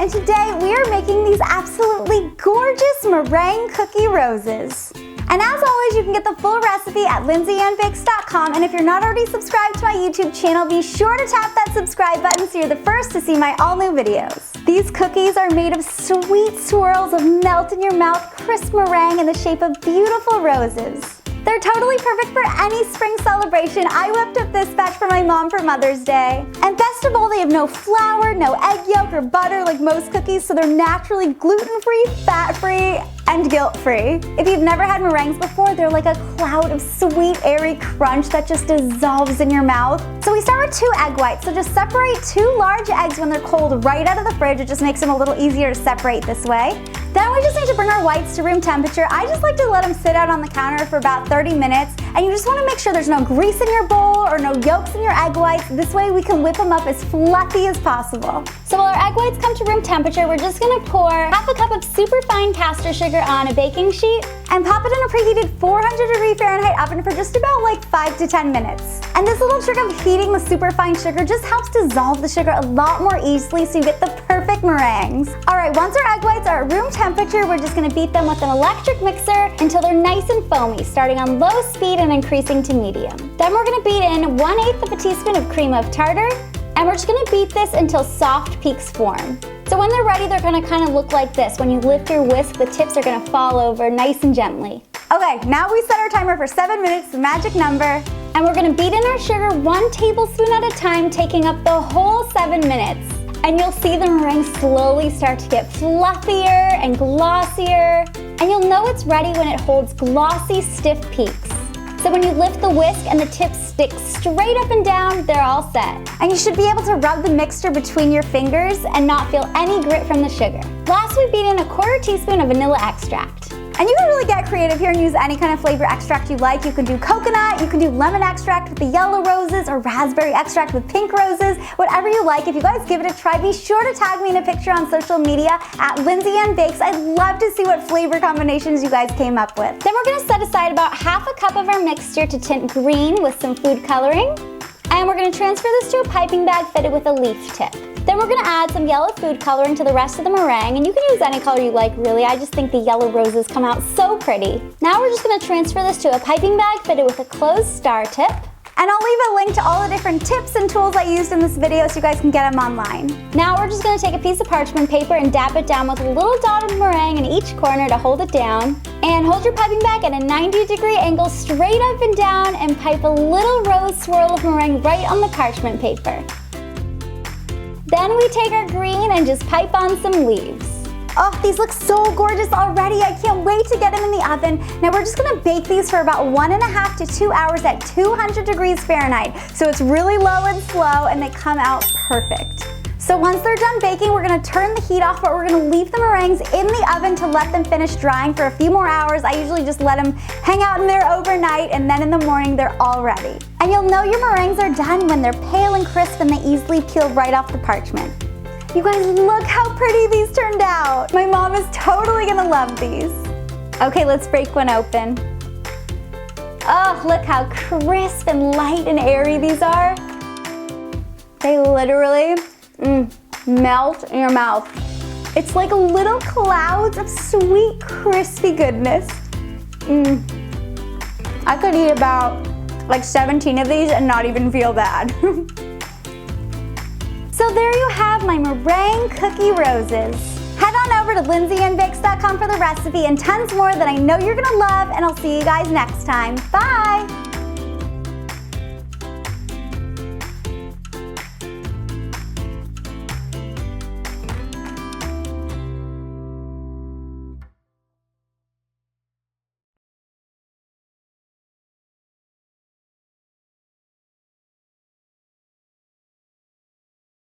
and today we are making these absolutely gorgeous meringue cookie roses. And as always, you can get the full recipe at LindsayAnnBakes.com, and if you're not already subscribed to my YouTube channel, be sure to tap that subscribe button so you're the first to see my all-new videos. These cookies are made of sweet swirls of melt-in-your-mouth crisp meringue in the shape of beautiful roses. They're totally perfect for any spring celebration. I whipped up this batch for my mom for Mother's Day. And best of all, they have no flour, no egg yolk or butter like most cookies, so they're naturally gluten-free, fat-free, and guilt-free. If you've never had meringues before, they're like a cloud of sweet, airy crunch that just dissolves in your mouth. So we start with 2 egg whites, so just separate 2 large eggs when they're cold right out of the fridge. It just makes them a little easier to separate this way. Then we just need to bring our whites to room temperature. I just like to let them sit out on the counter for about 30 minutes, and you just want to make sure there's no grease in your bowl or no yolks in your egg whites. This way we can whip them up as fluffy as possible. So while our egg whites come to room temperature, we're just going to pour half a cup of superfine caster sugar on a baking sheet and pop it in a preheated 400-degree Fahrenheit oven for just about like 5 to 10 minutes. And this little trick of heating the superfine sugar just helps dissolve the sugar a lot more easily so you get the perfect meringues. Alright, once our egg whites are at room temperature, we're just going to beat them with an electric mixer until they're nice and foamy, starting on low speed and increasing to medium. Then we're going to beat in 1/8 of a teaspoon of cream of tartar, and we're just going to beat this until soft peaks form. So when they're ready, they're going to kind of look like this. When you lift your whisk, the tips are going to fall over nice and gently. Okay, now we set our timer for 7 minutes, the magic number, and we're going to beat in our sugar 1 tablespoon at a time, taking up the whole 7 minutes. And you'll see the meringue slowly start to get fluffier and glossier, and you'll know it's ready when it holds glossy, stiff peaks. So when you lift the whisk and the tips stick straight up and down, they're all set. And you should be able to rub the mixture between your fingers and not feel any grit from the sugar. Last, we beat in a 1/4 teaspoon of vanilla extract. And you can really get creative here and use any kind of flavor extract you like. You can do coconut, you can do lemon extract with the yellow roses, or raspberry extract with pink roses, whatever you like. If you guys give it a try, be sure to tag me in a picture on social media at LindsayAnn Bakes. I'd love to see what flavor combinations you guys came up with. Then we're gonna set aside about half a cup of our mixture to tint green with some food coloring. And we're gonna transfer this to a piping bag fitted with a leaf tip. Then we're gonna add some yellow food coloring to the rest of the meringue, and you can use any color you like, really. I just think the yellow roses come out so pretty. Now we're just gonna transfer this to a piping bag fitted with a closed star tip. And I'll leave a link to all the different tips and tools I used in this video so you guys can get them online. Now we're just gonna take a piece of parchment paper and dab it down with a little dot of meringue in each corner to hold it down. And hold your piping bag at a 90-degree angle straight up and down, and pipe a little rose swirl of meringue right on the parchment paper. Then we take our green and just pipe on some leaves. Oh, these look so gorgeous already. I can't wait to get them in the oven. Now we're just gonna bake these for about 1.5 to 2 hours at 200 degrees Fahrenheit. So it's really low and slow, and they come out perfect. So once they're done baking, we're gonna turn the heat off, but we're gonna leave the meringues in the oven to let them finish drying for a few more hours. I usually just let them hang out in there overnight, and then in the morning they're all ready. And you'll know your meringues are done when they're pale and crisp and they easily peel right off the parchment. You guys, look how pretty these turned out. My mom is totally gonna love these. Okay, let's break one open. Oh, look how crisp and light and airy these are. They literally melt in your mouth. It's like little clouds of sweet, crispy goodness. I could eat about like 17 of these and not even feel bad. So there you have my meringue cookie roses. Head on over to LindsayAnnBakes.com for the recipe and tons more that I know you're gonna love, and I'll see you guys next time. Bye!